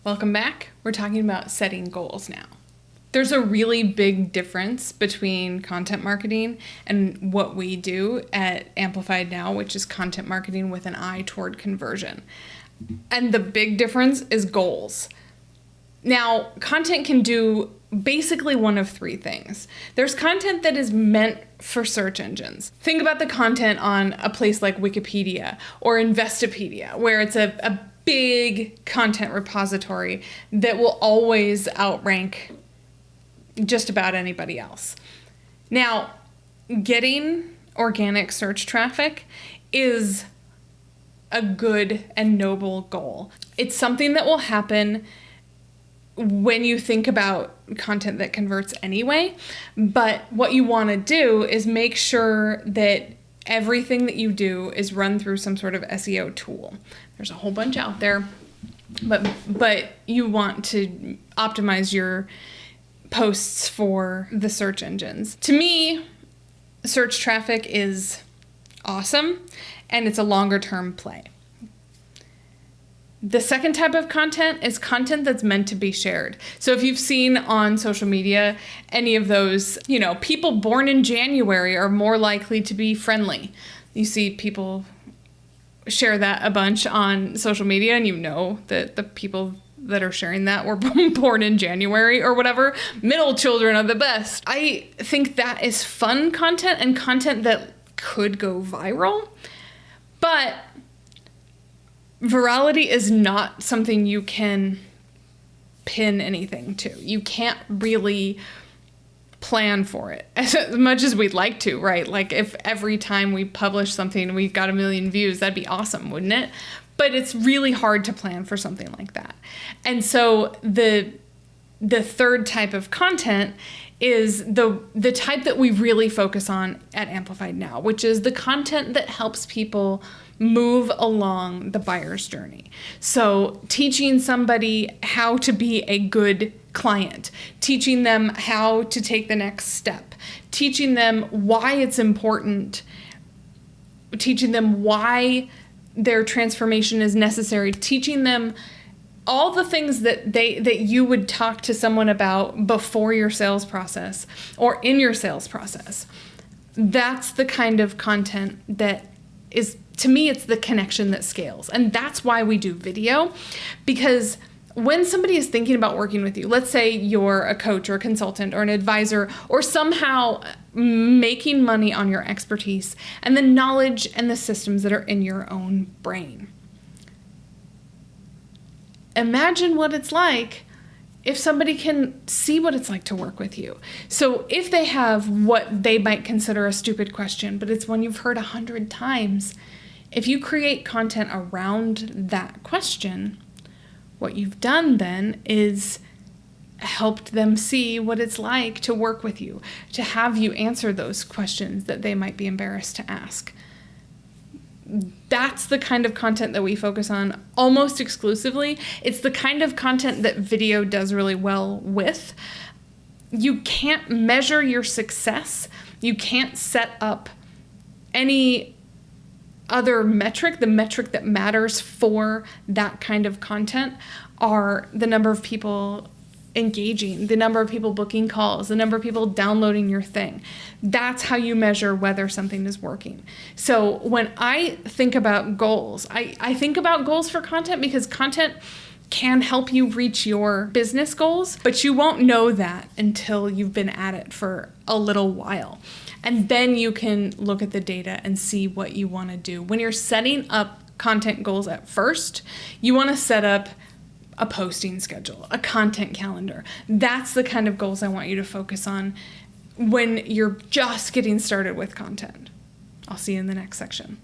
Welcome back. We're talking about setting goals now. There's a really big difference between content marketing and what we do at Amplified Now, which is content marketing with an eye toward conversion. And the big difference is goals. Now, content can do basically one of three things. There's content that is meant for search engines. Think about the content on a place like Wikipedia or Investopedia, where it's a big content repository that will always outrank just about anybody else. Now, getting organic search traffic is a good and noble goal. It's something that will happen when you think about content that converts anyway, but what you want to do is make sure that everything that you do is run through some sort of SEO tool. There's a whole bunch out there, but you want to optimize your posts for the search engines. To me, search traffic is awesome, and it's a longer term play. The second type of content is content that's meant to be shared. So if you've seen on social media any of those, people born in January are more likely to be friendly. You see people share that a bunch on social media, and you know that the people that are sharing that were born in January or whatever. Middle children are the best. I think that is fun content and content that could go viral, but virality is not something you can pin anything to. You can't really plan for it as much as we'd like to, right? Like if every time we publish something we got 1 million views, that'd be awesome, wouldn't it? But it's really hard to plan for something like that. And so the third type of content is the type that we really focus on at Amplified Now, which is the content that helps people move along the buyer's journey. So teaching somebody how to be a good client, teaching them how to take the next step, teaching them why it's important, teaching them why their transformation is necessary, teaching them all the things that you would talk to someone about before your sales process or in your sales process. That's the kind of content that is, to me, it's the connection that scales. And that's why we do video, because when somebody is thinking about working with you, let's say you're a coach or a consultant or an advisor or somehow making money on your expertise and the knowledge and the systems that are in your own brain. Imagine what it's like if somebody can see what it's like to work with you. So if they have what they might consider a stupid question, but it's one you've heard 100 times, if you create content around that question, what you've done then is helped them see what it's like to work with you, to have you answer those questions that they might be embarrassed to ask. That's the kind of content that we focus on almost exclusively. It's the kind of content that video does really well with. You can't measure your success. You can't set up any other metric. The metric that matters for that kind of content are the number of people engaging, the number of people booking calls, the number of people downloading your thing. That's how you measure whether something is working. So when I think about goals, I think about goals for content because content can help you reach your business goals, but you won't know that until you've been at it for a little while. And then you can look at the data and see what you want to do. When you're setting up content goals at first, you want to set up a posting schedule, a content calendar. That's the kind of goals I want you to focus on when you're just getting started with content. I'll see you in the next section.